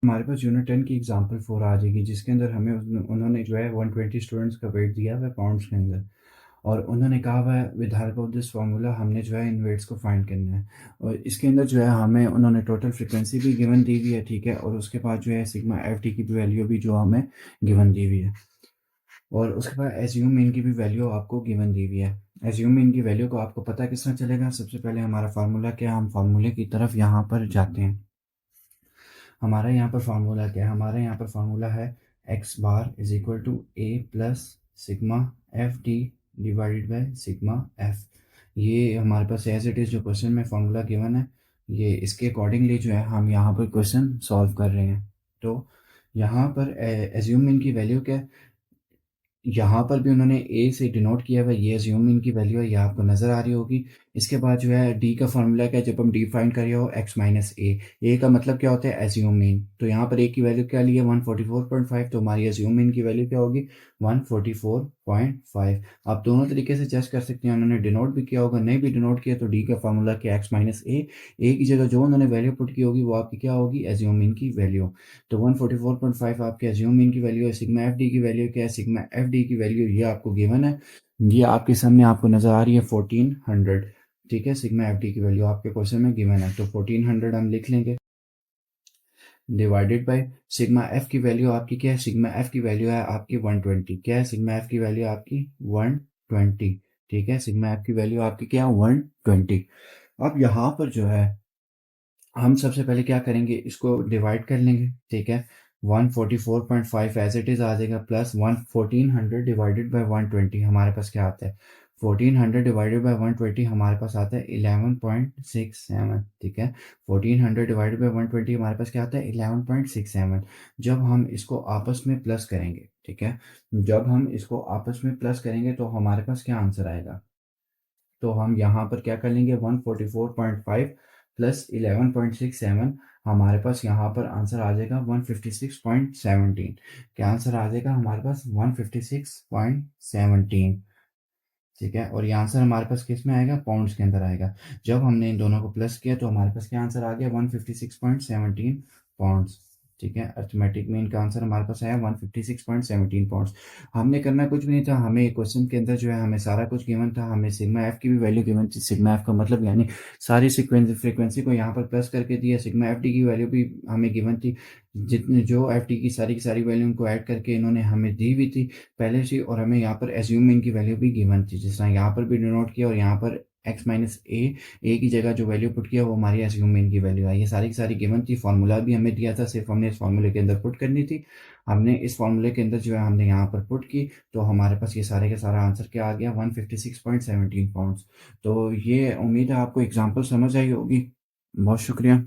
हमारे पास यूनिट 10 की एग्ज़ाम्पल 4 आ जाएगी, जिसके अंदर हमें उन्होंने जो है 120 स्टूडेंट्स का वेट दिया हुआ है पाउंड्स के अंदर, और उन्होंने कहा हुआ है with help of this formula हमने जो है इन वेट्स को फाइंड करना है। और इसके अंदर जो है हमें उन्होंने टोटल फ्रीक्वेंसी भी गिवन दी हुई है, ठीक है, और उसके बाद जो है सिग्मा एफ टी की भी वैल्यू भी जो हमें गिवन दी हुई है, और उसके बाद एज्यूम मीन की भी वैल्यू आपको गिवन दी हुई है। एज्यूम मीन की वैल्यू को आपको पता किस तरह चलेगा? सबसे पहले हमारा फार्मूला क्या है, हम फार्मूले की तरफ यहाँ पर जाते हैं। हमारा यहाँ पर फार्मूला क्या है? हमारे यहाँ पर फार्मूला है X bar is equal to A plus sigma F T divided by sigma F. ये हमारे पास एज इट इज़ जो क्वेश्चन में फार्मूला गिवन है, ये इसके अकॉर्डिंगली जो है हम यहाँ पर क्वेश्चन सॉल्व कर रहे हैं। तो यहाँ पर एज्यूम इन की वैल्यू क्या है? यहाँ पर भी उन्होंने ए से डिनोट किया हुआ है, ये अज्यूम इन की वैल्यू है, ये आपको नज़र आ रही होगी। इसके बाद जो है डी का फार्मूला क्या है? जब हम डी फाइंड कर रहे हो एक्स माइनस ए का मतलब क्या होता है? Assume mean. तो यहाँ पर ए की वैल्यू क्या ली है? 144.5, तो हमारी एज्यूम मीन की वैल्यू क्या होगी? 144.5। आप दोनों तरीके से चेक कर सकते हैं, उन्होंने डिनोट भी किया होगा, नहीं भी डिनोट किया तो डी का फार्मूला क्या? एक्स माइनस ए की जगह जो उन्होंने वैल्यू पुट की होगी वो आपकी क्या होगी? एज्यूम मीन की वैल्यू। तो 144.5 आपके एज्यूम मीन की वैल्यू है। सिग्मा एफ डी की वैल्यू क्या है? सिग्मा एफ डी की वैल्यू ये आपको गिवन है, ये आपके सामने आपको नज़र आ रही है 1400, ठीक है। सिग्मा एफ डी की वैल्यू आपके क्वेश्चन में गिवन है, तो 1400 हम लिख लेंगे डिवाइडेड बाय सिग्मा एफ की वैल्यू आपकी क्या है? सिग्मा एफ की वैल्यू है आपकी 120। क्या है? सिग्मा एफ की वैल्यू आपकी 120, ठीक है। सिग्मा एफ की वैल्यू आपकी क्या है? 120। अब यहाँ पर जो है हम सबसे पहले क्या करेंगे, इसको डिवाइड कर लेंगे, ठीक है। 144.5 एज इट इज़ आ जाएगा, प्लस 1400 डिवाइडेड बाई 120 हमारे पास क्या आता है? 1400 डिवाइडेड बाई 120 हमारे पास आता है 11.67, ठीक है। 1400 डिवाइडेड बाई 120 हमारे पास क्या आता है? 11.67। जब हम इसको आपस में प्लस करेंगे, ठीक है, जब हम इसको आपस में प्लस करेंगे तो हमारे पास क्या आंसर आएगा? तो हम यहाँ पर क्या कर लेंगे? 144.5 प्लस 11.67, हमारे पास यहाँ पर आंसर आ जाएगा 156.17। क्या आंसर आ जाएगा हमारे पास? 156.17, ठीक है। और ये आंसर हमारे पास किस में आएगा? पाउंड्स के अंदर आएगा। जब हमने इन दोनों को प्लस किया तो हमारे पास क्या आंसर आ गया? 156.17 पाउंड्स, ठीक है। अर्थमेटिक में इनका आंसर हमारे पास आया 156.17 पाउंड्स। हमने करना कुछ भी नहीं था, हमें क्वेश्चन के अंदर जो है हमें सारा कुछ गिवन था, हमें सिग्मा एफ की भी वैल्यू गिवन थी। सिग्मा एफ का मतलब यानी सारी फ्रीक्वेंसी को यहाँ पर प्लस करके दिया। सिग्मा एफ टी की वैल्यू भी हमें गिवन थी, जितने जो एफ टी की सारी वैल्यू उनको ऐड करके इन्होंने हमें दी हुई थी पहले से, और हमें यहाँ पर एज्यूम इनकी वैल्यू भी गिवन थी, जिस तरह यहाँ पर भी डिनोट किया, और यहाँ पर एक्स माइनस ए की जगह जो वैल्यू पुट किया वो हमारी एज्यूम इन की वैल्यू है। ये सारी की सारी गिवन थी, फार्मूला भी हमें दिया था, सिर्फ हमने इस फार्मूले के अंदर पुट करनी थी। हमने इस फार्मूले के अंदर जो है हमने यहाँ पर पुट की, तो हमारे पास ये सारे का सारा आंसर क्या आ गया? 156.17 पाउंड्स। तो ये उम्मीद है आपको एग्जाम्पल समझ आई होगी। बहुत शुक्रिया।